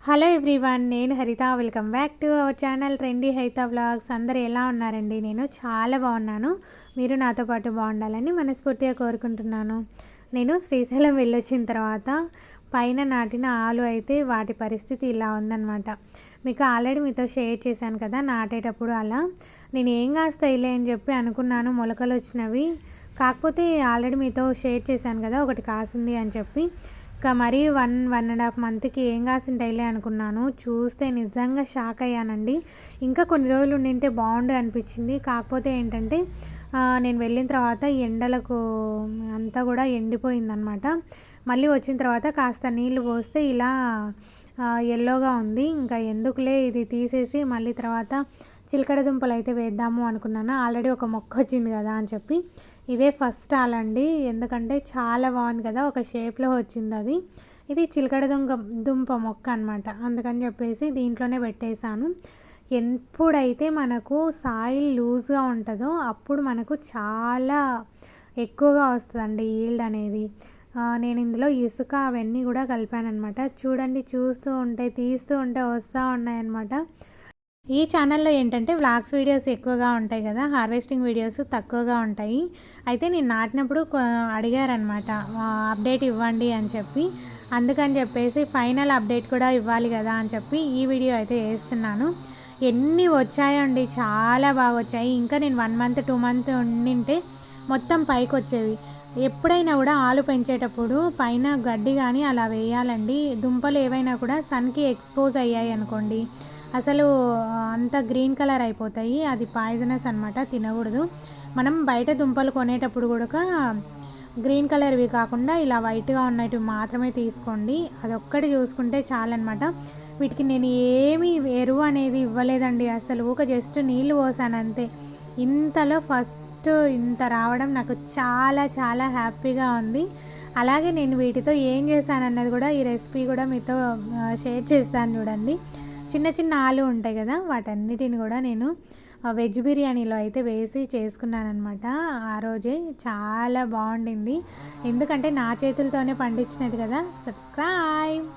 Hello everyone, నేను హరిత. Welcome back to our channel trendy హైత vlogs. అందరూ ఎలా ఉన్నారండి? నేను చాలా బాగున్నాను. మీరు నాతో పాటు బాగుండాలని మనస్ఫూర్తిగా కోరుకుంటున్నాను. నేను శ్రీశైలం వెళ్ళొచ్చిన తర్వాత పైన నాటిన ఆలు అయితే వాటి పరిస్థితి ఇలా ఉందన్నమాట. మీకు ఆల్రెడీ మీతో షేర్ చేశాను కదా, నాటేటప్పుడు అలా నేను ఏం కాస్తాయిలే అని చెప్పి అనుకున్నాను, మొలకలు వచ్చినవి. కాకపోతే ఆల్రెడీ మీతో షేర్ చేశాను కదా, ఒకటి కాసింది అని చెప్పి. ఇంకా మరీ 1.5 మంత్కి ఏం కాసింటాయిలే అనుకున్నాను. చూస్తే నిజంగా షాక్ అయ్యానండి. ఇంకా కొన్ని రోజులు ఉండింటే బాగుండు అనిపించింది. కాకపోతే ఏంటంటే నేను వెళ్ళిన తర్వాత ఎండలకు అంతా కూడా ఎండిపోయిందనమాట. మళ్ళీ వచ్చిన తర్వాత కాస్త నీళ్లు పోస్తే ఇలా ఎల్లోగా ఉంది. ఇంకా ఎందుకులే ఇది తీసేసి మళ్ళీ తర్వాత చిలకడ దుంపలు అయితే వేద్దాము అనుకున్నాను. ఆల్రెడీ ఒక మొక్క వచ్చింది కదా అని చెప్పి ఇదే ఫస్ట్ ఆలండి. ఎందుకంటే చాలా బాగుంది కదా, ఒక షేప్లో వచ్చింది అది. ఇది చిలకడ దుంప మొక్క అనమాట. అందుకని చెప్పేసి దీంట్లోనే పెట్టేశాను. ఎప్పుడైతే మనకు సాయిల్ లూజ్గా ఉంటుందో అప్పుడు మనకు చాలా ఎక్కువగా వస్తుందండి ఈల్డ్ అనేది. నేను ఇందులో ఇసుక అవన్నీ కూడా కలిపానమాట. చూడండి, చూస్తూ ఉంటే తీస్తూ ఉంటే వస్తూ ఉన్నాయన్నమాట. ఈ ఛానల్లో ఏంటంటే వ్లాగ్స్ వీడియోస్ ఎక్కువగా ఉంటాయి కదా, హార్వెస్టింగ్ వీడియోస్ తక్కువగా ఉంటాయి. అయితే నేను నాటినప్పుడు అడిగారనమాట అప్డేట్ ఇవ్వండి అని చెప్పి. అందుకని చెప్పేసి ఫైనల్ అప్డేట్ కూడా ఇవ్వాలి కదా అని చెప్పి ఈ వీడియో అయితే వేస్తున్నాను. ఎన్ని వచ్చాయండి, చాలా బాగా వచ్చాయి. ఇంకా నేను 1 మంత్ 2 మంత్ ఉండింటే మొత్తం పైకి వచ్చేవి. ఎప్పుడైనా కూడా ఆలు పెంచేటప్పుడు పైన గడ్డి కానీ అలా వేయాలండి. దుంపలు ఏవైనా కూడా సన్కి ఎక్స్పోజ్ అయ్యాయి అనుకోండి, అసలు అంత గ్రీన్ కలర్ అయిపోతాయి. అది పాయిజనస్ అనమాట, తినకూడదు. మనం బయట దుంపలు కొనేటప్పుడు కూడా గ్రీన్ కలర్వి కాకుండా ఇలా వైట్గా ఉన్నవి మాత్రమే తీసుకోండి. అదొక్కటి చూసుకుంటే చాలన్నమాట. వీటికి నేను ఏమీ ఎరువు అనేది ఇవ్వలేదండి అసలు. జస్ట్ నీళ్ళు పోసాను అంతే. ఇంతలో ఫస్ట్ ఇంత రావడం నాకు చాలా చాలా హ్యాపీగా ఉంది. అలాగే నేను వీటితో ఏం చేశానన్నది కూడా ఈ రెసిపీ కూడా మీతో షేర్ చేస్తాను. చూడండి, చిన్న చిన్న ఆలు ఉంటాయి కదా, వాటన్నిటిని కూడా నేను వెజ్ బిర్యానీలో అయితే వేసి చేసుకున్నానమాట. ఆ రోజే చాలా బాగుండింది. ఎందుకంటే నా చేతులతోనే పండించినది కదా. సబ్స్క్రైబ్.